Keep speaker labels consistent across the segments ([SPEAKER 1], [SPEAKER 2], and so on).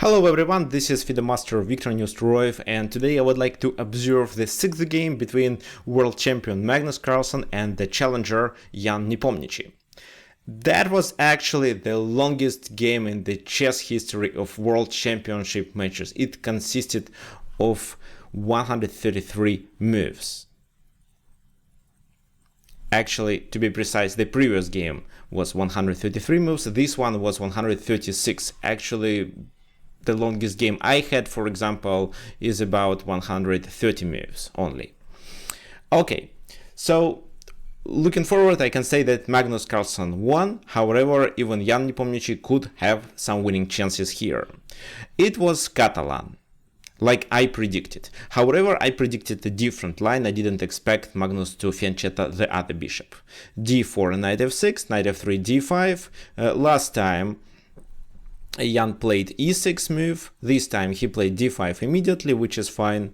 [SPEAKER 1] Hello everyone, this is FIDE Master Viktor Neustruev, and today I would like to observe the sixth game between world champion Magnus Carlsen and the challenger Jan Nepomniachtchi. That was actually the longest game in the chess history of world championship matches. It consisted of 133 moves. Actually, to be precise, the previous game was 133 moves, this one was 136. Actually, the longest game I had, for example, is about 130 moves only. Okay, so looking forward, I can say that Magnus Carlsen won. However, even Jan Nepomniachtchi could have some winning chances here. It was Catalan, like I predicted. However, I predicted a different line. I didn't expect Magnus to fiancetta the other bishop. d4, knight f6, knight f3, d5. Last time Jan played e6 move. This time he played d5 immediately, which is fine.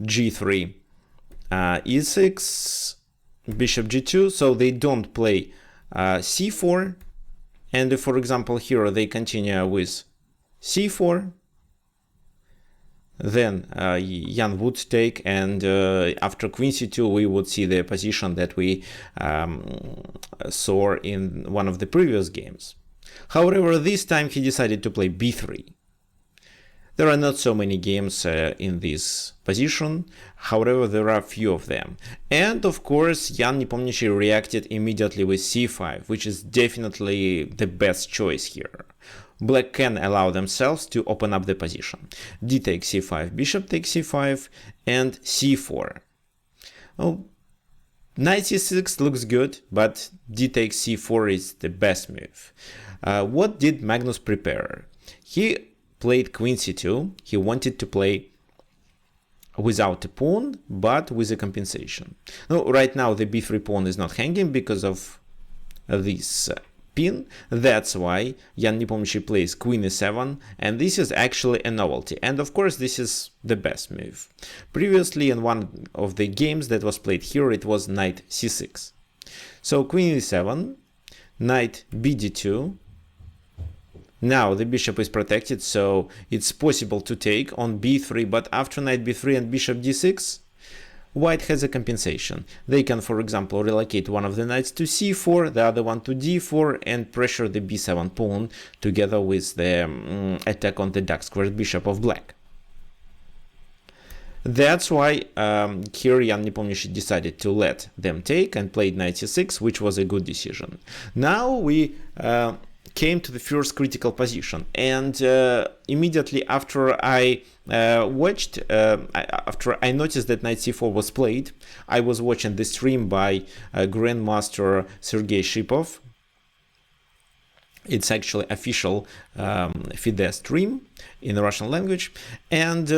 [SPEAKER 1] g3, e6, bishop g2. So they don't play c4. And if, for example, here they continue with c4, then Jan would take, and after queen c2 we would see the position that we saw in one of the previous games. However, this time he decided to play b3. There are not so many games in this position, however there are few of them. And of course Jan Nepomniachtchi reacted immediately with c5, which is definitely the best choice here. Black can allow themselves to open up the position. d takes c5, bishop takes c5, and c4. Oh, knight c6 looks good, but d takes c4 is the best move. What did Magnus prepare? He played queen c2. He wanted to play without a pawn, but with a compensation. Now, right now the b3 pawn is not hanging because of this pin. That's why Jan Nepomniachtchi plays queen e7, and this is actually a novelty. And of course this is the best move. Previously in one of the games that was played here, it was knight c6. So queen e7, knight bd2. Now the bishop is protected, so it's possible to take on b3, but after knight b3 and bishop d6, white has a compensation. They can, for example, relocate one of the knights to c4, the other one to d4, and pressure the b7 pawn together with the attack on the dark squared bishop of black. That's why here Jan Nepomniachtchi decided to let them take and played knight c6, which was a good decision. Now we came to the first critical position, and immediately after I after I noticed that knight c4 was played, I was watching the stream by Grandmaster Sergei Shipov. It's actually official FIDE stream in the Russian language, and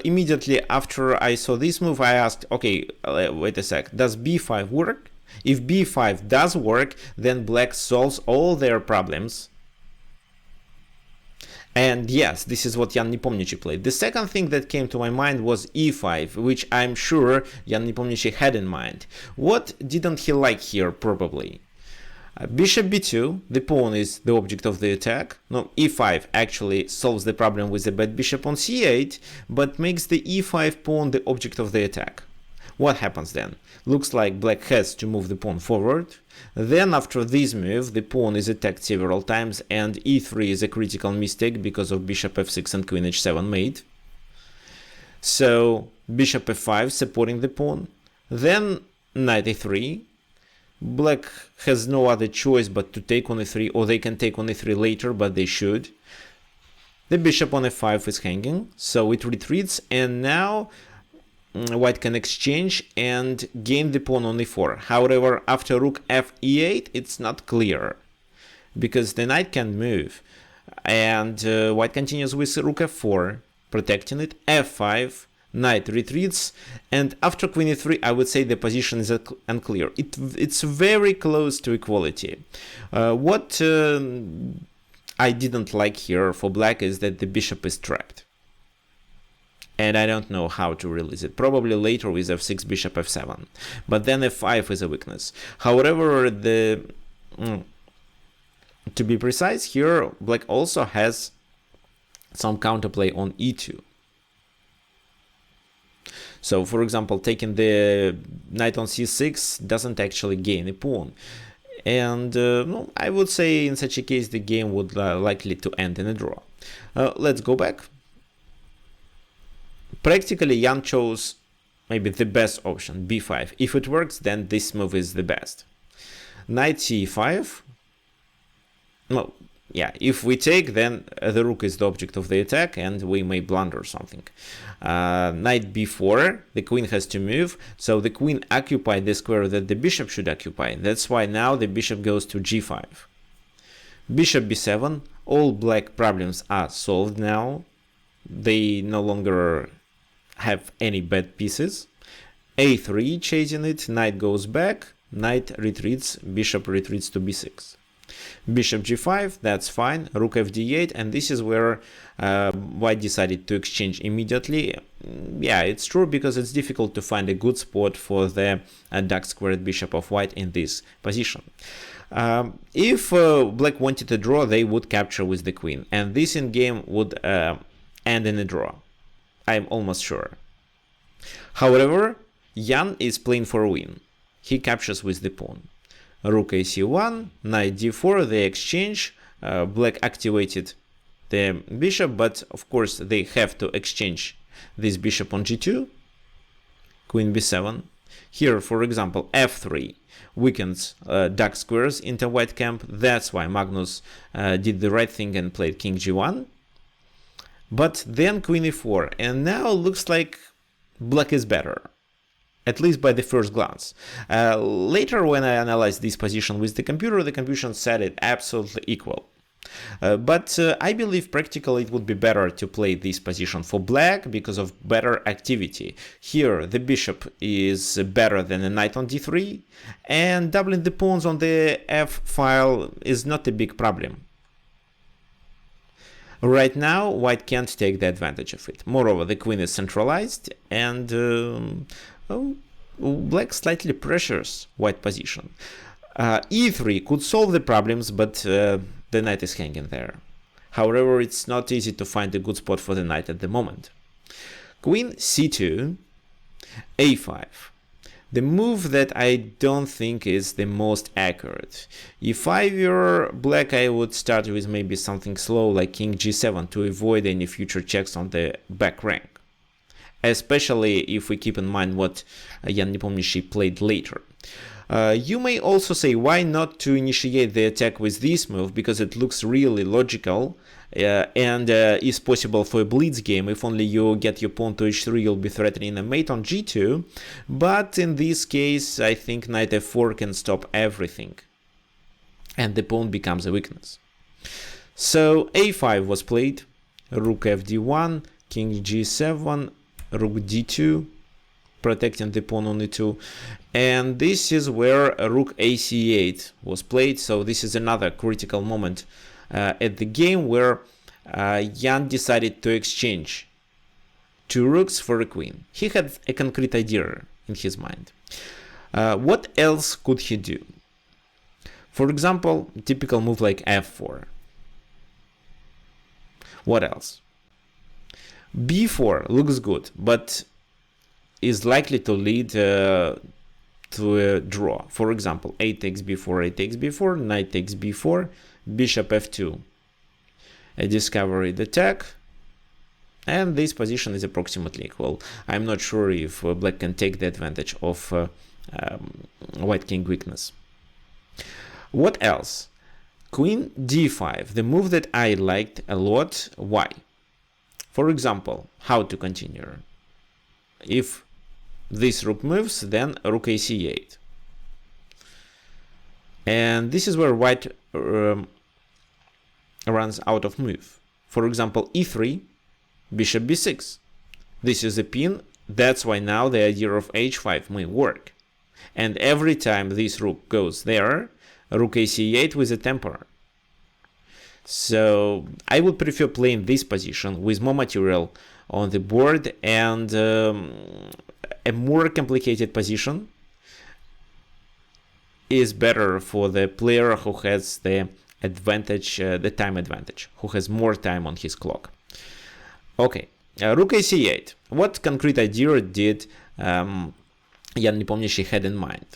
[SPEAKER 1] immediately after I saw this move, I asked, okay, wait a sec, does b5 work? If b5 does work, then black solves all their problems. And yes, this is what Jan Nepomniachtchi played. The second thing that came to my mind was e5, which I'm sure Jan Nepomniachtchi had in mind. What didn't he like here, probably? Bishop b2, the pawn is the object of the attack. No, e5 actually solves the problem with the bad bishop on c8, but makes the e5 pawn the object of the attack. What happens then? Looks like black has to move the pawn forward. Then after this move, the pawn is attacked several times, and e3 is a critical mistake because of bishop f6 and queen h7 mate. So bishop f5 supporting the pawn. Then knight e3. Black has no other choice but to take on e3, or they can take on e3 later, but they should. The bishop on f5 is hanging, so it retreats, and now white can exchange and gain the pawn on e4. However, after rook f e8, it's not clear, because the knight can move, and white continues with rook f4, protecting it, f5, knight retreats, and after queen e3, I would say the position is unclear. It's very close to equality. What I didn't like here for black is that the bishop is trapped, and I don't know how to release it. Probably later with f6, bishop f7, but then f5 is a weakness. However, to be precise, here black also has some counterplay on e2. So, for example, taking the knight on c6 doesn't actually gain a pawn. And no, I would say in such a case the game would likely to end in a draw. Let's go back. Practically, Jan chose maybe the best option, b5. If it works, then this move is the best. Knight c5. No, yeah, if we take, then the rook is the object of the attack and we may blunder something. Knight b4, the queen has to move, so the queen occupied the square that the bishop should occupy. That's why now the bishop goes to g5. Bishop b7, all black problems are solved now. They no longer have any bad pieces. a3, chasing it, knight goes back, knight retreats, bishop retreats to b6. Bishop g5, that's fine, rook fd8, and this is where white decided to exchange immediately. Yeah, it's true, because it's difficult to find a good spot for the dark squared bishop of white in this position. If black wanted a draw, they would capture with the queen, and this in game would end in a draw. I'm almost sure. However, Jan is playing for a win. He captures with the pawn. Rook ac1, knight d4, they exchange. Black activated the bishop, but of course they have to exchange this bishop on g2. Queen b7. Here, for example, f3 weakens dark squares into white camp. That's why Magnus did the right thing and played king g1. But then queen e4, and now looks like black is better, at least by the first glance. Later, when I analyzed this position with the computer said it absolutely equal. But I believe practically it would be better to play this position for black because of better activity. Here the bishop is better than a knight on d3, and doubling the pawns on the f file is not a big problem. Right now, white can't take the advantage of it. Moreover, the queen is centralized, and black slightly pressures white position. e3 could solve the problems, but the knight is hanging there. However, it's not easy to find a good spot for the knight at the moment. Queen c2, a5. The move that I don't think is the most accurate. If I were black, I would start with maybe something slow like king g7 to avoid any future checks on the back rank. Especially if we keep in mind what Jan Nepomniachtchi played later. You may also say why not to initiate the attack with this move, because it looks really logical and is possible for a blitz game. If only you get your pawn to h3, you'll be threatening a mate on g2. But in this case, I think knight f4 can stop everything, and the pawn becomes a weakness. So a5 was played, rook fd1, king g7, rook d2, protecting the pawn on e2, and this is where rook ac8 was played. So this is another critical moment at the game where Jan decided to exchange two rooks for a queen. He had a concrete idea in his mind. What else could he do? For example, typical move like f4. What else? b4 looks good, but is likely to lead to a draw. For example, a takes b4, a takes b4, knight takes b4, bishop f2. A discovered attack, and this position is approximately equal. I'm not sure if black can take the advantage of white king weakness. What else? Queen d5, the move that I liked a lot. Why? For example, how to continue? If this rook moves, then rook ac8. And this is where white runs out of move. For example, e3, bishop b6. This is a pin. That's why now the idea of h5 may work. And every time this rook goes there, rook ac8 with a temper. So I would prefer playing this position with more material on the board, and a more complicated position is better for the player who has the advantage, the time advantage, who has more time on his clock. Okay, rook a c8. What concrete idea did Jan Nepomniachtchi had in mind?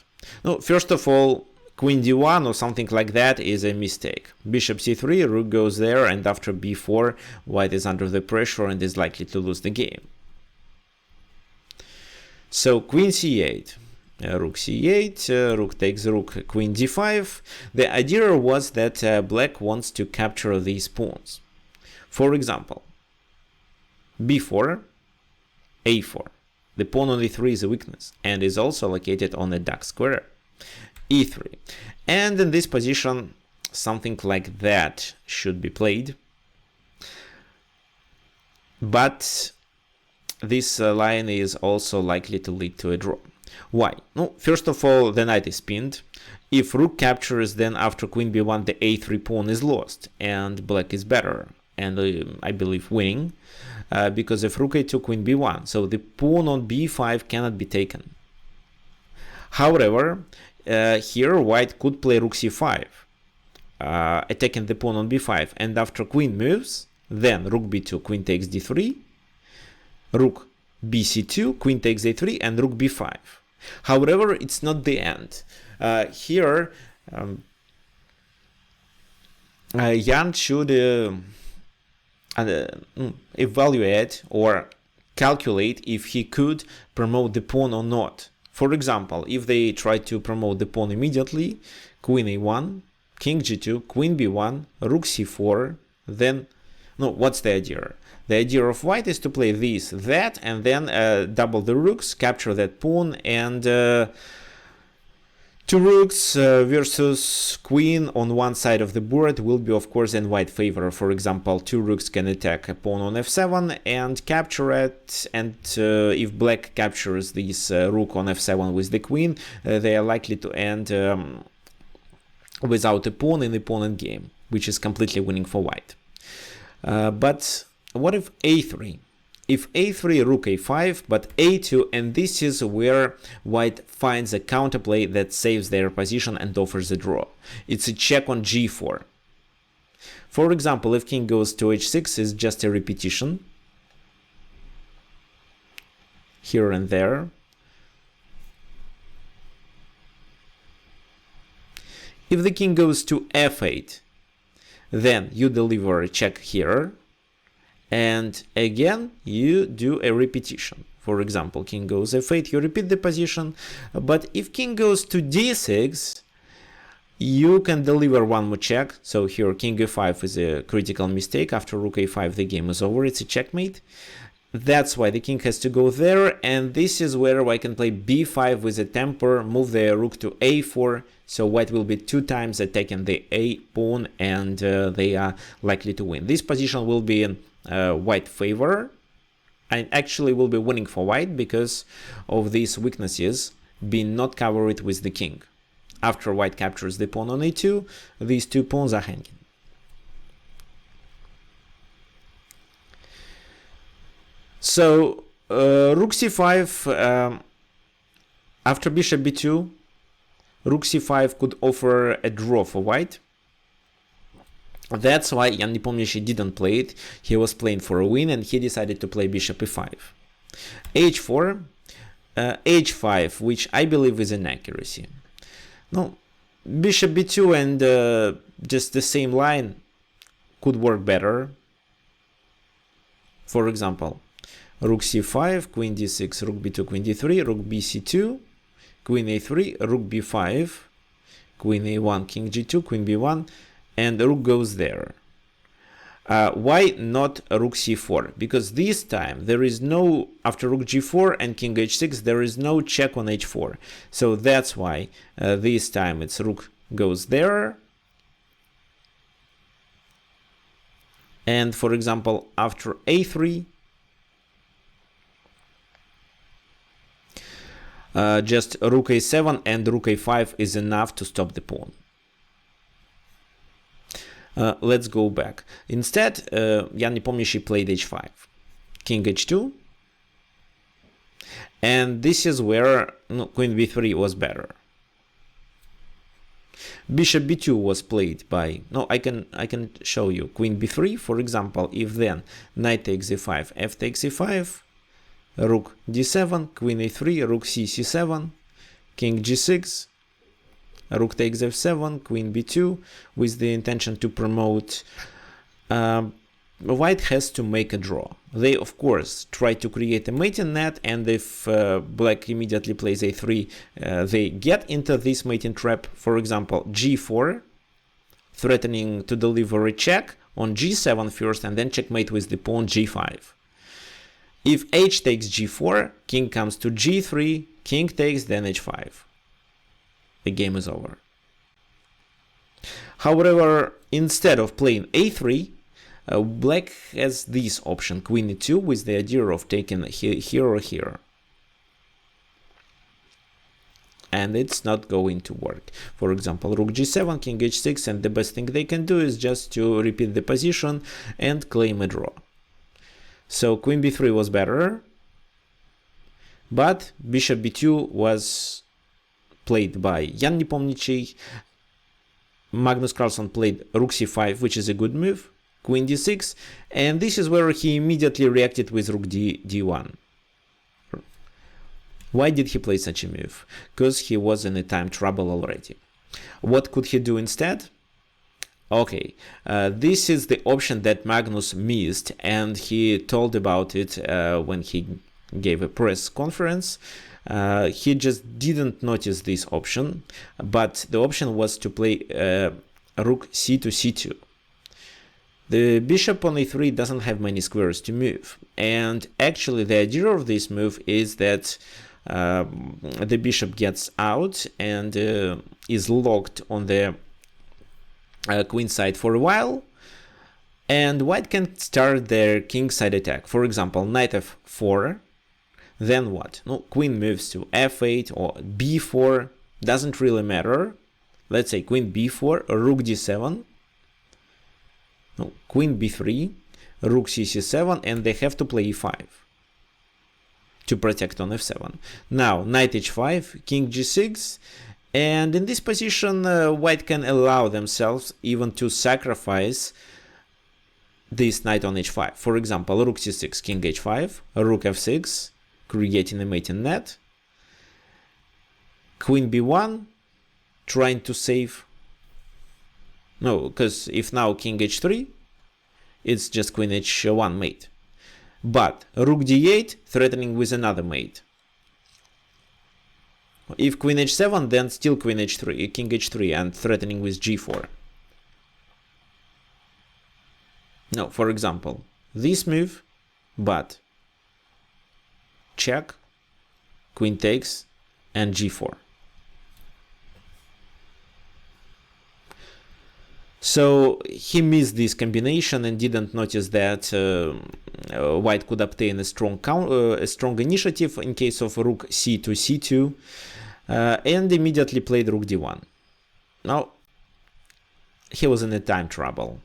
[SPEAKER 1] No, first of all, queen d1 or something like that is a mistake. Bishop c3, rook goes there, and after b4, white is under the pressure and is likely to lose the game. So queen c8, rook c8, rook takes rook, queen d5. The idea was that black wants to capture these pawns. For example, b4, a4. The pawn on e3 is a weakness and is also located on a dark square. e3. And in this position, something like that should be played. But this line is also likely to lead to a draw. Why? No, first of all, the knight is pinned. If rook captures, then after queen b1, the a3 pawn is lost, and black is better, and I believe winning, because of rook a2, queen b1. So the pawn on b5 cannot be taken. However, here white could play rook c5, attacking the pawn on b5, and after queen moves, then rook b2, queen takes d3, rook bc2, queen takes a3, and rook b5. However, it's not the end. Here, Jan should evaluate or calculate if he could promote the pawn or not. For example, if they try to promote the pawn immediately, queen a1, king g2, queen b1, rook c4, then, no, what's the idea? The idea of white is to play this, that, and then double the rooks, capture that pawn, and two rooks versus queen on one side of the board will be, of course, in white favor. For example, two rooks can attack a pawn on f7 and capture it, and if black captures this rook on f7 with the queen, they are likely to end without a pawn in the pawn endgame, which is completely winning for white. But what if a3? If a3, rook a5, but a2, and this is where white finds a counterplay that saves their position and offers a draw. It's a check on g4. For example, if king goes to h6, is just a repetition here and there. If the king goes to f8, then you deliver a check here. And again, you do a repetition. For example, king goes f8, you repeat the position. But if king goes to d6, you can deliver one more check. So here, king a5 is a critical mistake. After rook a5, the game is over. It's a checkmate. That's why the king has to go there. And this is where I can play b5 with a temper, move the rook to a4. So white will be two times attacking the a pawn, and they are likely to win. This position will be in white favor, and actually will be winning for white because of these weaknesses being not covered with the king. After white captures the pawn on a2, these two pawns are hanging. So rook c5, after bishop b2, rook c5 could offer a draw for white. That's why Jan Nepomniachtchi didn't play it. He was playing for a win, and he decided to play bishop e5. h4, h5, which I believe is an accuracy. No, bishop b2 and just the same line could work better. For example, rook c5, queen d6, rook b2, queen d3, rook bc2, queen a3, rook b5, queen a1, king g2, queen b1, and the rook goes there. Why not rook c4? Because this time there is no, after rook g4 and king h6, there is no check on h4. So that's why this time it's rook goes there. And for example, after a3, just rook a7 and rook a5 is enough to stop the pawn. Let's go back. Instead, Jan Nepomniachtchi played h5, king h2, and this is where queen b3 was better. Bishop b2 was played by, no, I can show you. Queen b3, for example, if then knight takes e5, f takes e5, rook d7, queen a3, rook c7, king g6, rook takes f7, queen b2, with the intention to promote. White has to make a draw. They, of course, try to create a mating net, and if black immediately plays a3, they get into this mating trap. For example, g4, threatening to deliver a check on g7 first, and then checkmate with the pawn g5. If h takes g4, king comes to g3, king takes, then h5. The game is over. However, instead of playing a3, black has this option, queen e2, with the idea of taking here or here. And it's not going to work. For example, rook g7, king h6, and the best thing they can do is just to repeat the position and claim a draw. So queen b3 was better, but bishop b2 was played by Jan Nepomniachtchi. Magnus Carlsen played rook c5, which is a good move, queen d6, and this is where he immediately reacted with rook d1. Why did he play such a move? Because he was in a time trouble already. What could he do instead? Okay, this is the option that Magnus missed, and he told about it when he gave a press conference. He just didn't notice this option, but the option was to play rook c to c2. The bishop on a3 doesn't have many squares to move, and actually the idea of this move is that the bishop gets out and is locked on the queen side for a while, and white can start their king side attack. For example, knight f4, then what? No, queen moves to f8 or b4, doesn't really matter. Let's say queen b4, rook d7, no, queen b3, rook c7, and they have to play e5 to protect on f7. Now knight h5, king g6, and in this position white can allow themselves even to sacrifice this knight on h5. For example, rook c6, king h5, rook f6, creating a mating net, queen b1, trying to save. No, because if now king h3, it's just queen h1 mate. But rook d8, threatening with another mate. If queen h7, then still queen h3, king h3, and threatening with g4. No, for example, this move, but check, queen takes, and g4. So he missed this combination and didn't notice that white could obtain a strong initiative in case of rook c to c2, and immediately played rook d1. Now he was in a time trouble.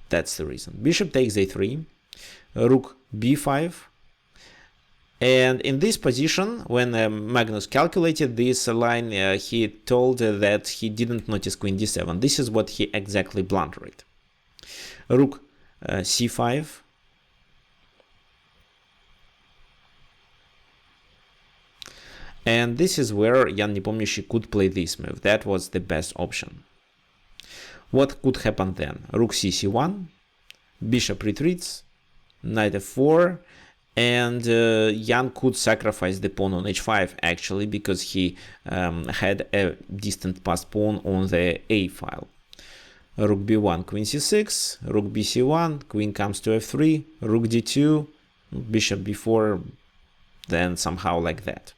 [SPEAKER 1] That's the reason. Bishop takes a3, rook b5, and in this position, when Magnus calculated this line, he told that he didn't notice queen d7. This is what he exactly blundered. Rook c5, and this is where Jan Nepomniachtchi could play this move. That was the best option. What could happen then? Rook c1, bishop retreats, knight f4, and Jan could sacrifice the pawn on h5 actually, because he had a distant passed pawn on the a file. Rook b1, queen c6, rook bc1, queen comes to f3, rook d2, bishop b4, then somehow like that.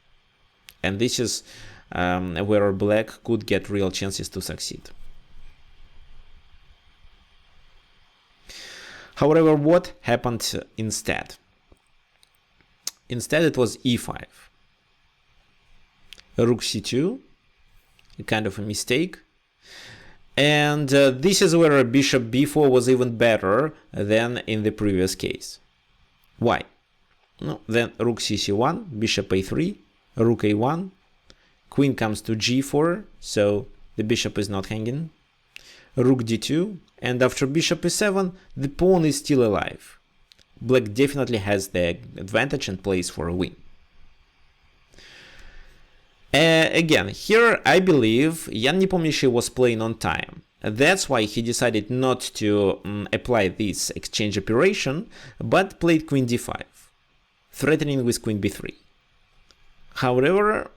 [SPEAKER 1] And this is where black could get real chances to succeed. However, what happened instead? Instead, it was e5. Rook c2, a kind of a mistake. And this is where bishop b4 was even better than in the previous case. Why? No, then rook cc1, bishop a3, rook a1, queen comes to g4, so the bishop is not hanging. Rook d2, and after bishop e7, the pawn is still alive. Black definitely has the advantage and plays for a win. Again, here I believe Jan Nepomniachtchi was playing on time. That's why he decided not to apply this exchange operation, but played queen d5, threatening with queen b3. However,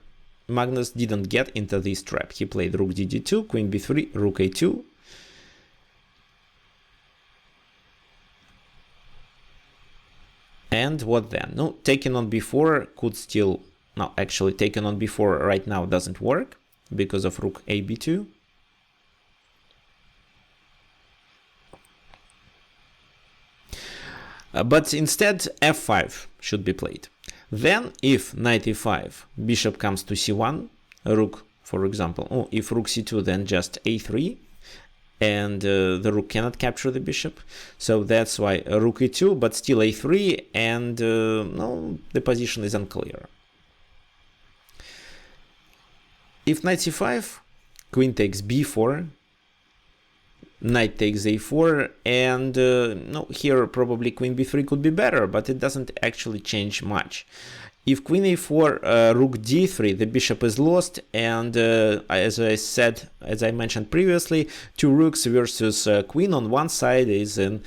[SPEAKER 1] Magnus didn't get into this trap. He played rook d2, queen b3, rook a2. And what then? No, taking on b4 could still... No, actually, taking on b4 right now doesn't work because of rook a b2. But instead, f5 should be played. Then, if knight e5, bishop comes to c1, rook, for example, oh, if rook c2, then just a3, and the rook cannot capture the bishop. So that's why rook e2, but still a3, and no, the position is unclear. If knight c5, queen takes b4, knight takes a4, and no, here probably queen b3 could be better, but it doesn't actually change much. If queen a4, rook d3, the bishop is lost, and as I mentioned previously, two rooks versus queen on one side is in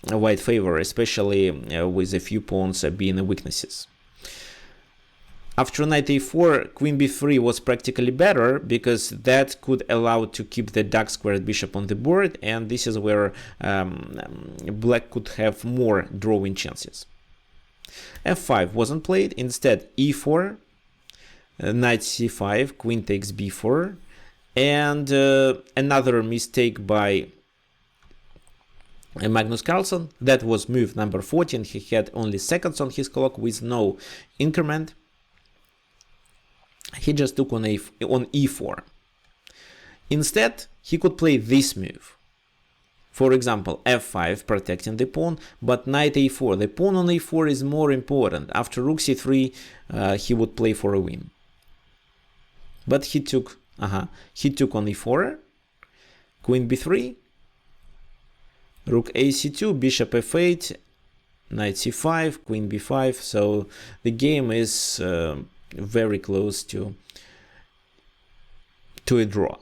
[SPEAKER 1] white favor, especially with a few pawns being weaknesses. After knight a4, queen b3 was practically better because that could allow to keep the dark squared bishop on the board, and this is where black could have more drawing chances. f5 wasn't played, instead e4, knight c5, queen takes b4, and another mistake by Magnus Carlsen. That was move number 14. He had only seconds on his clock with no increment. He just took on e4. Instead, he could play this move. For example, f5, protecting the pawn, but knight a4. The pawn on a4 is more important. After rook c3, he would play for a win. But he took on e4, queen b3, rook ac2, bishop f8, knight c5, queen b5. So the game is very close to a draw.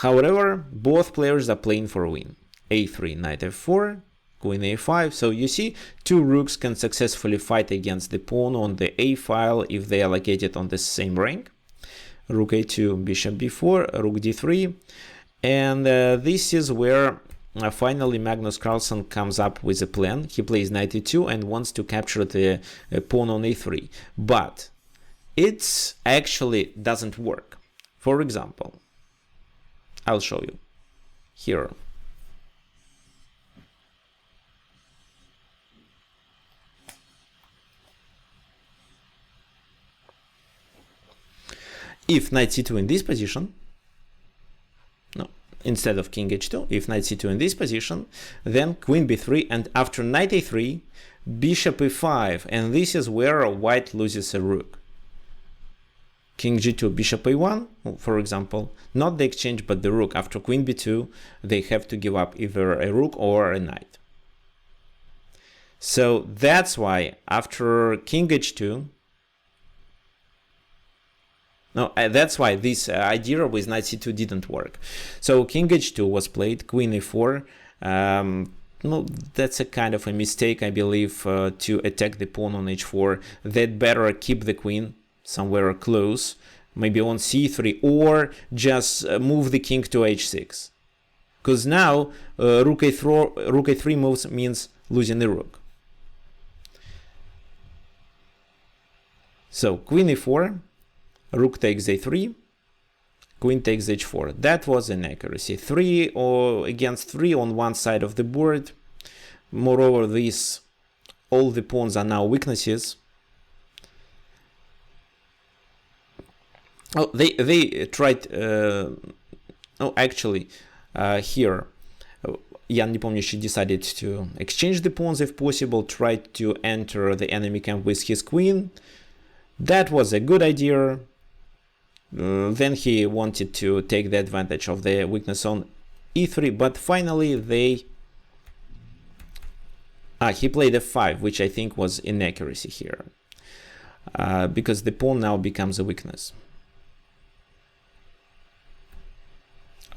[SPEAKER 1] However, both players are playing for a win. a3, knight f4, queen a5. So you see, two rooks can successfully fight against the pawn on the a file if they are located on the same rank. Rook a2, bishop b4, rook d3, and this is where finally Magnus Carlsen comes up with a plan. He plays knight e2 and wants to capture the pawn on a3, but it actually doesn't work. For example, I'll show you here. If knight c2 in this position, no, instead of king h2, if knight c2 in this position, then queen b3, and after knight a3, bishop e5, and this is where white loses a rook. King g2, bishop a1, for example, not the exchange but the rook. After queen b2, they have to give up either a rook or a knight. So that's why after king h2, that's why this idea with knight c2 didn't work. So king h2 was played, queen e4. No, that's a kind of a mistake, I believe, to attack the pawn on h4. They'd better keep the queen somewhere close, maybe on c3, or just move the king to h6. Because now rook a3 moves means losing the rook. So queen e4, rook takes a3, queen takes h4. That was an accuracy. 3 or against 3 on one side of the board. Moreover, all the pawns are now weaknesses. Oh, they tried. Actually, here Jan Nepomniachtchi decided to exchange the pawns if possible. Tried to enter the enemy camp with his queen. That was a good idea. Then he wanted to take the advantage of the weakness on e3, but finally he played f5, which I think was inaccuracy here, because the pawn now becomes a weakness.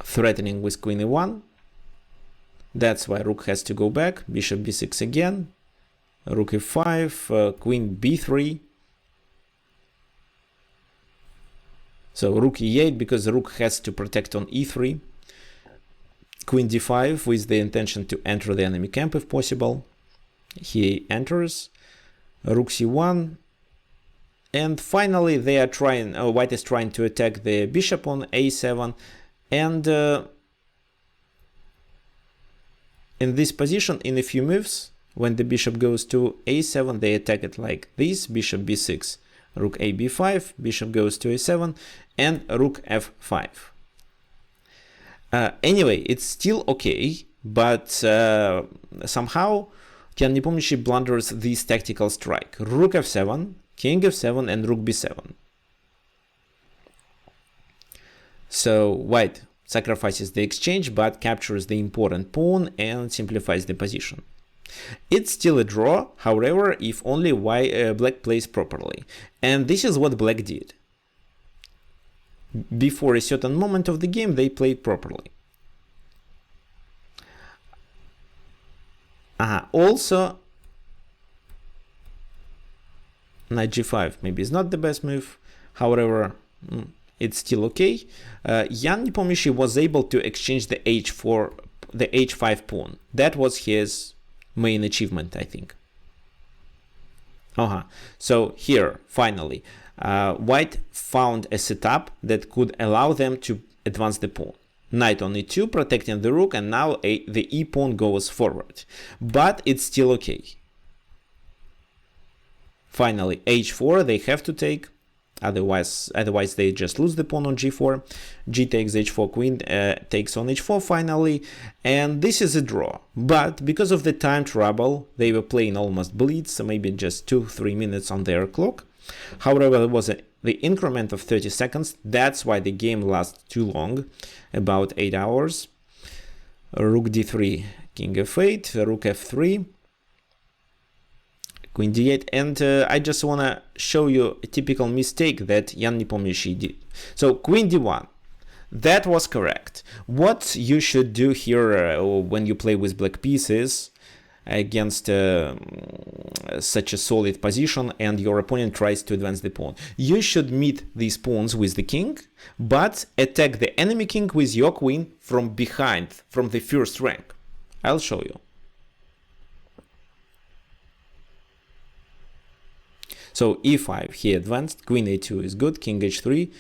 [SPEAKER 1] Threatening with queen e1. That's why rook has to go back. Bishop b6 again. Rook e5, queen b3. So rook e8, because the rook has to protect on e3. Queen d5 with the intention to enter the enemy camp if possible. He enters. Rook c1. And finally they are trying, white is trying to attack the bishop on a7. And in this position, in a few moves, when the bishop goes to a7, they attack it like this: bishop b6, rook a b5, bishop goes to a7, and rook f5. Anyway, it's still okay, but somehow Yan Nepomniachtchi blunders this tactical strike: rook f7, king f7, and rook b7. So white sacrifices the exchange, but captures the important pawn and simplifies the position. It's still a draw, however, if only black plays properly. And this is what black did. Before a certain moment of the game, they played properly. Also, knight g5 maybe is not the best move, however, it's still okay. Yan Nepomniachtchi was able to exchange the h5 pawn. That was his main achievement, I think. So here, finally, white found a setup that could allow them to advance the pawn. Knight on e2, protecting the rook, and now the e pawn goes forward. But it's still okay. Finally, h4, they have to take. Otherwise they just lose the pawn on g4. G takes h4, queen takes on h4 finally, and this is a draw. But because of the time trouble, they were playing almost blitz, so maybe just 2-3 minutes on their clock. However, there was the increment of 30 seconds. That's why the game lasts too long, about 8 hours. Rook d3, king f8, rook f3. Queen d8, and I just want to show you a typical mistake that Yan Nepomniachtchi did. So queen d1, that was correct. What you should do here when you play with black pieces against such a solid position and your opponent tries to advance the pawn, you should meet these pawns with the king, but attack the enemy king with your queen from behind, from the first rank. I'll show you. So e5, he advanced, queen a2 is good, king h3,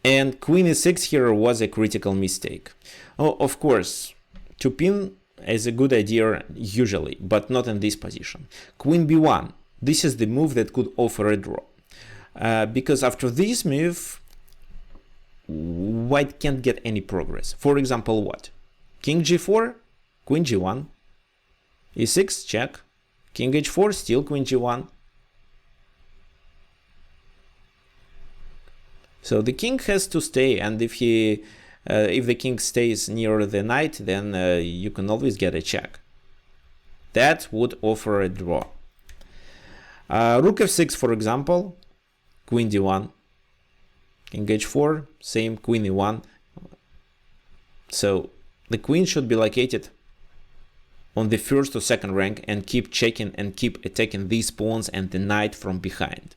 [SPEAKER 1] and queen e6 here was a critical mistake. Oh, of course, to pin is a good idea usually, but not in this position. Queen b1, this is the move that could offer a draw. Because after this move, white can't get any progress. For example, what? King g4, queen g1, e6, check, king h4, still queen g1. So the king has to stay, and if the king stays near the knight, then you can always get a check. That would offer a draw. Rook f6, for example, queen d1, king h4, same, queen e1. So the queen should be located on the first or second rank and keep checking and keep attacking these pawns and the knight from behind.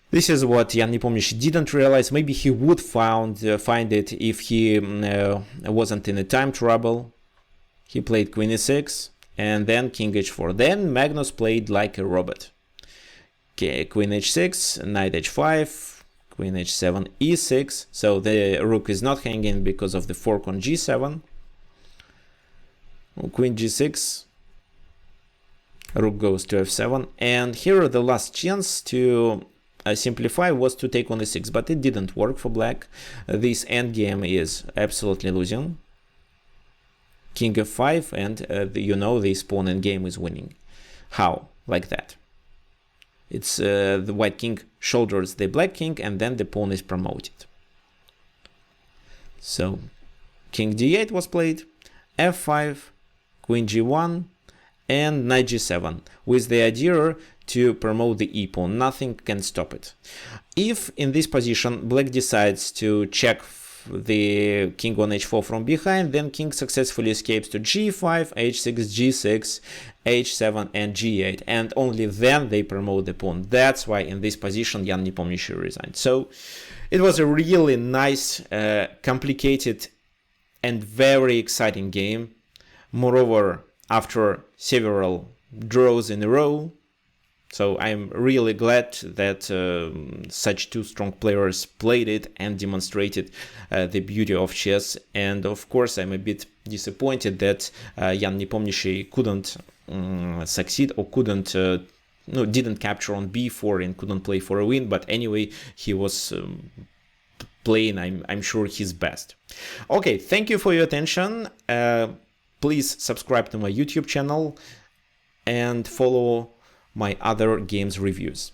[SPEAKER 1] This is what Yan Nepomniachtchi didn't realize. Maybe he would find it if he wasn't in a time trouble. He played queen e6 and then king h4. Then Magnus played like a robot. Okay, queen h6, knight h5, queen h7, e6. So the rook is not hanging because of the fork on g7. Queen g6, rook goes to f7. And here the last chance to simplify was to take on e6, but it didn't work for black. This endgame is absolutely losing. King f5, and you know this pawn endgame is winning. How? Like that. It's the white king shoulders the black king, and then the pawn is promoted. So king d8 was played, f5, queen g1, and knight g7, with the idea to promote the e-pawn. Nothing can stop it. If in this position black decides to check the king on h4 from behind, then king successfully escapes to g5, h6, g6, h7, and g8, and only then they promote the pawn. That's why in this position Jan Nepomniachtchi resigned. So it was a really nice, complicated, and very exciting game. Moreover, after several draws in a row. So I'm really glad that such two strong players played it and demonstrated the beauty of chess. And of course, I'm a bit disappointed that Jan Nepomniachtchi couldn't succeed, or didn't capture on b4 and couldn't play for a win. But anyway, he was playing, I'm sure, his best. Okay, thank you for your attention. Please subscribe to my YouTube channel and follow my other games reviews.